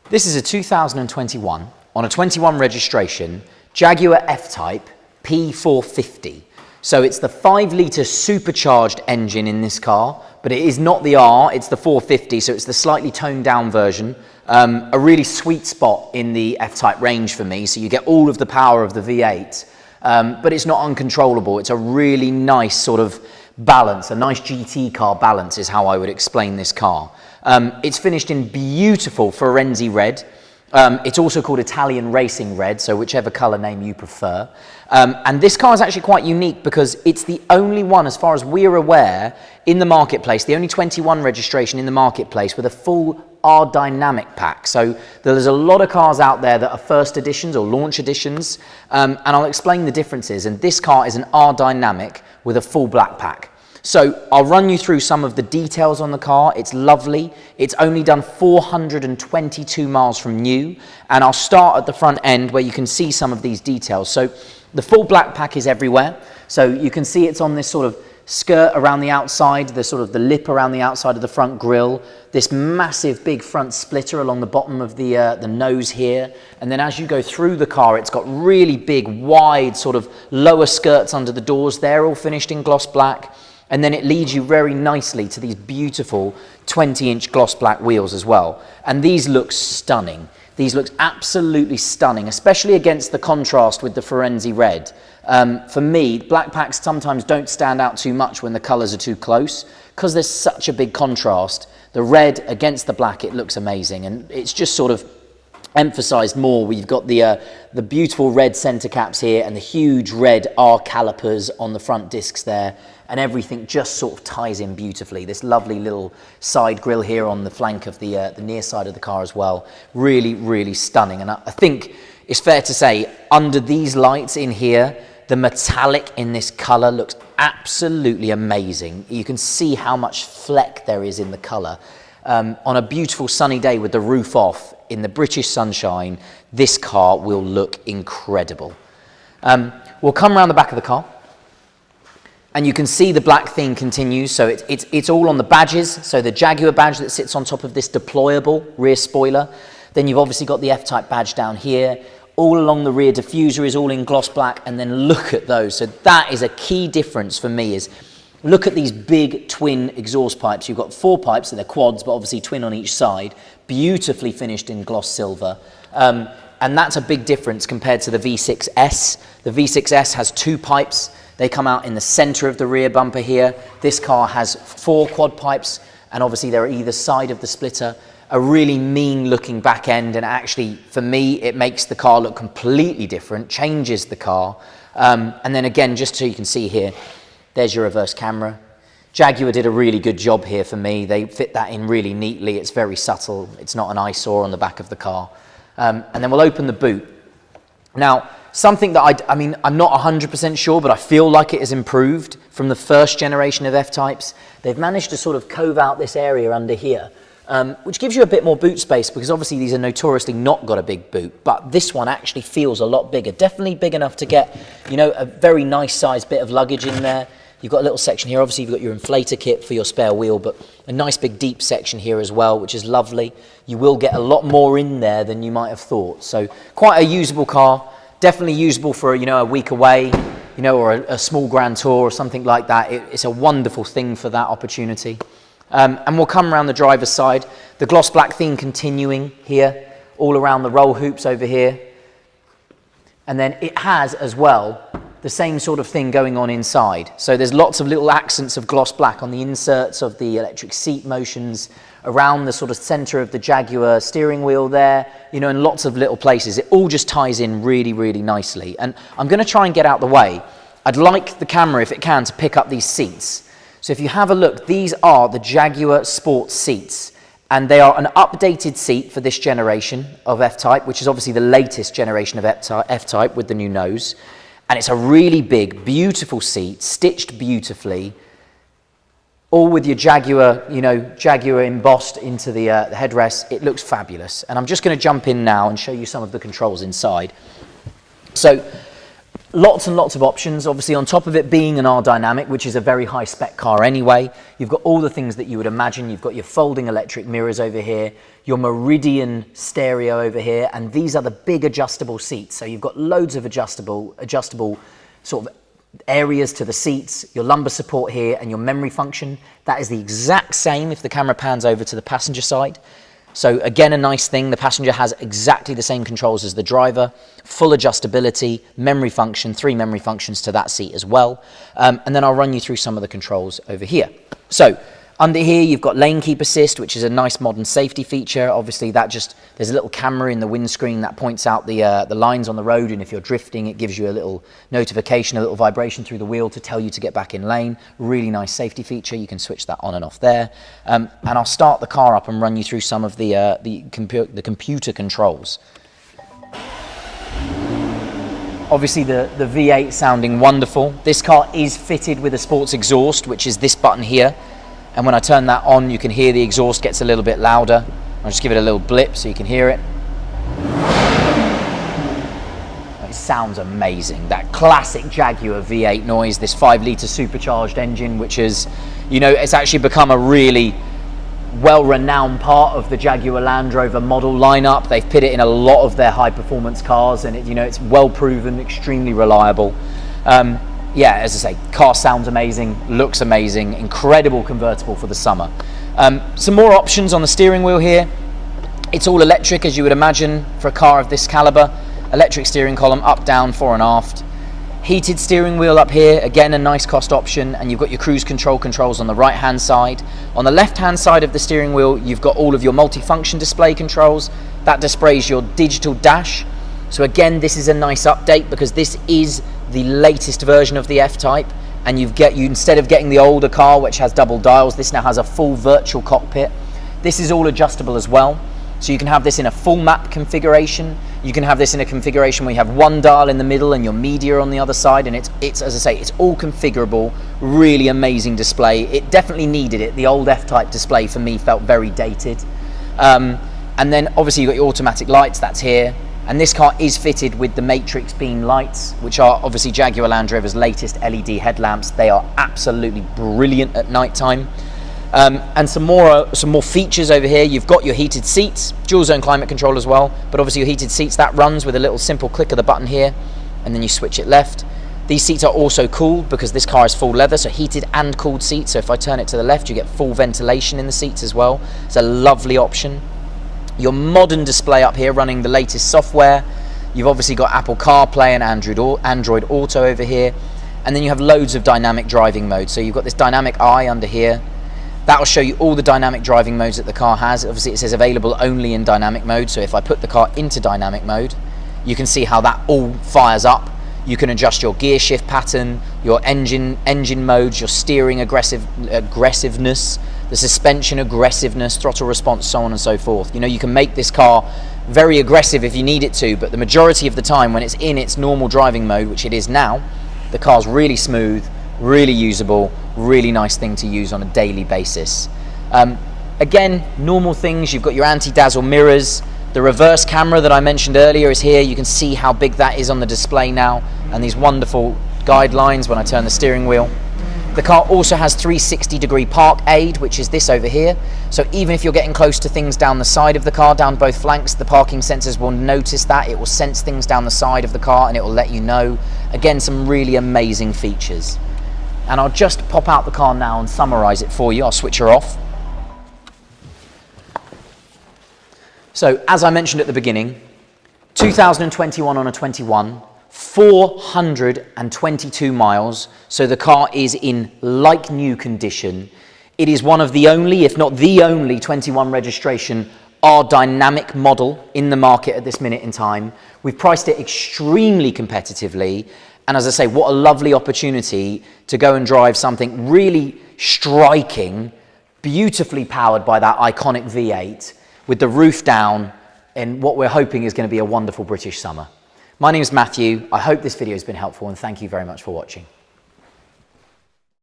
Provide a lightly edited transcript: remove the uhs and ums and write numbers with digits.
This is a 2021, on a 21 registration, Jaguar F Type P450. So it's the 5-litre supercharged engine in this car, but it is not the R, it's the 450, so it's the slightly toned down version. A really sweet spot in the F Type range for me, so you get all of the power of the V8, but it's not uncontrollable. It's a really nice sort of balance, a nice GT car balance is how I would explain this car. It's finished in beautiful Firenze Red. It's also called Italian Racing Red, so whichever colour name you prefer. And this car is actually quite unique because it's the only one, as far as we're aware, in the marketplace, the only 21 registration in the marketplace with a full R dynamic pack. So there's a lot of cars out there that are first editions or launch editions, and I'll explain the differences. And this car is an R dynamic with a full black pack. So I'll run you through some of the details on the car. It's lovely. It's only done 422 miles from new. And I'll start at the front end where you can see some of these details. So the full black pack is everywhere. So you can see it's on this sort of skirt around the outside, the sort of the lip around the outside of the front grille, this massive big front splitter along the bottom of the nose here. And then as you go through the car, it's got really big, wide sort of lower skirts under the doors. They're all finished in gloss black. And then it leads you very nicely to these beautiful 20-inch gloss black wheels as well. And these look stunning. These look absolutely stunning, especially against the contrast with the Firenze Red. For me, black packs sometimes don't stand out too much when the colours are too close because there's such a big contrast. The red against the black, it looks amazing. And it's just sort of emphasized more. We've got the beautiful red center caps here and the huge red R calipers on the front discs there, and everything just sort of ties in beautifully. This lovely little side grille here on the flank of the near side of the car as well. Really, really stunning. And I think it's fair to say under these lights in here, the metallic in this color looks absolutely amazing. You can see how much fleck there is in the color. On a beautiful sunny day with the roof off in the British sunshine, this car will look incredible. We'll come around the back of the car and you can see the black theme continues. So it's all on the badges. So the Jaguar badge that sits on top of this deployable rear spoiler. Then you've obviously got the F-Type badge down here. All along the rear diffuser is all in gloss black, and then look at those. So that is a key difference for me is look at these big twin exhaust pipes. You've got 4 pipes, so they're quads, but obviously twin on each side, beautifully finished in gloss silver. And that's a big difference compared to the V6S. The V6S has 2 pipes. They come out in the center of the rear bumper here. This car has 4 quad pipes, and obviously they're either side of the splitter. A really mean looking back end, and actually for me, it makes the car look completely different, changes the car. And then again, just so you can see here, there's your reverse camera. Jaguar did a really good job here for me. They fit that in really neatly. It's very subtle. It's not an eyesore on the back of the car. And then we'll open the boot. Now, something that I mean, I'm not 100% sure, but I feel like it has improved from the first generation of F-Types. They've managed to sort of cove out this area under here, which gives you a bit more boot space because obviously these are notoriously not got a big boot, but this one actually feels a lot bigger. Definitely big enough to get, you know, a very nice sized bit of luggage in there. You've got a little section here. Obviously, you've got your inflator kit for your spare wheel, but a nice big deep section here as well, which is lovely. You will get a lot more in there than you might have thought. So quite a usable car, definitely usable for, you know, a week away, you know, or a small grand tour or something like that. It's a wonderful thing for that opportunity. And we'll come around the driver's side. The gloss black theme continuing here, all around the roll hoops over here. And then it has as well the same sort of thing going on inside. So there's lots of little accents of gloss black on the inserts of the electric seat motions, around the sort of center of the Jaguar steering wheel there, you know, in lots of little places. It all just ties in really, really nicely. And I'm going to try and get out the way. I'd like the camera, if it can, to pick up these seats. So if you have a look, these are the Jaguar Sport seats. And they are an updated seat for this generation of F-Type, which is obviously the latest generation of F-Type with the new nose. And it's a really big, beautiful seat, stitched beautifully, all with your Jaguar, you know, Jaguar embossed into the headrest. It looks fabulous. And I'm just going to jump in now and show you some of the controls inside. So Lots and lots of options. Obviously, on top of it being an R-Dynamic, which is a very high spec car anyway, you've got all the things that you would imagine. You've got your folding electric mirrors over here, your Meridian stereo over here, and these are the big adjustable seats. So you've got loads of adjustable sort of areas to the seats, your lumbar support here, and your memory function. That is the exact same if the camera pans over to the passenger side. So again, a nice thing, the passenger has exactly the same controls as the driver, full adjustability, memory function, 3 memory functions to that seat as well. And then I'll run you through some of the controls over here. So under here, you've got lane keep assist, which is a nice modern safety feature. Obviously, there's a little camera in the windscreen that points out the lines on the road, and if you're drifting, it gives you a little notification, a little vibration through the wheel to tell you to get back in lane. Really nice safety feature. You can switch that on and off there. And I'll start the car up and run you through some of the computer controls. Obviously, the V8 sounding wonderful. This car is fitted with a sports exhaust, which is this button here. And when I turn that on, you can hear the exhaust gets a little bit louder. I'll just give it a little blip so you can hear it. It sounds amazing. That classic Jaguar V8 noise, this 5-litre supercharged engine, which is, you know, it's actually become a really well-renowned part of the Jaguar Land Rover model lineup. They've put it in a lot of their high-performance cars, and it's well-proven, extremely reliable. Yeah, as I say, car sounds amazing, looks amazing, incredible convertible for the summer. Some more options on the steering wheel here. It's all electric, as you would imagine, for a car of this caliber. Electric steering column, up, down, fore and aft. Heated steering wheel up here, again, a nice cost option, and you've got your cruise control controls on the right-hand side. On the left-hand side of the steering wheel, you've got all of your multi-function display controls. That displays your digital dash. So again, this is a nice update because this is the latest version of the F Type, and you instead of getting the older car which has double dials, this now has a full virtual cockpit. This is all adjustable as well, so you can have this in a full map configuration. You can have this in a configuration where you have one dial in the middle and your media on the other side, and it's as I say, it's all configurable. Really amazing display. It definitely needed it. The old F Type display for me felt very dated. And then obviously you've got your automatic lights, that's here. And this car is fitted with the Matrix beam lights, which are obviously Jaguar Land Rover's latest LED headlamps. They are absolutely brilliant at night time. And some more features over here. You've got your heated seats, dual zone climate control as well, but obviously your heated seats, that runs with a little simple click of the button here, and then you switch it left. These seats are also cooled because this car is full leather, so heated and cooled seats. So if I turn it to the left, you get full ventilation in the seats as well. It's a lovely option. Your modern display up here running the latest software. You've obviously got Apple CarPlay and Android Auto over here. And then you have loads of dynamic driving modes. So you've got this dynamic eye under here. That will show you all the dynamic driving modes that the car has. Obviously it says available only in dynamic mode. So if I put the car into dynamic mode, you can see how that all fires up. You can adjust your gear shift pattern, your engine modes, your steering aggressiveness, the suspension aggressiveness, throttle response, so on and so forth. You know, you can make this car very aggressive if you need it to, but the majority of the time when it's in its normal driving mode, which it is now, the car's really smooth, really usable, really nice thing to use on a daily basis. Again, normal things, you've got your anti-dazzle mirrors. The reverse camera that I mentioned earlier is here. You can see how big that is on the display now, and these wonderful guidelines when I turn the steering wheel. The car also has 360-degree park aid, which is this over here. So even if you're getting close to things down the side of the car, down both flanks, the parking sensors will notice that. It will sense things down the side of the car and it will let you know. Again, some really amazing features. And I'll just pop out the car now and summarize it for you. I'll switch her off. So as I mentioned at the beginning, 2021 on a 21, 422 miles, so the car is in like new condition. It is one of the only, if not the only, 21 registration R-Dynamic model in the market at this minute in time. We've priced it extremely competitively, and as I say, what a lovely opportunity to go and drive something really striking, beautifully powered by that iconic V8, with the roof down, in what we're hoping is going to be a wonderful British summer. My name is Matthew. I hope this video has been helpful, and thank you very much for watching.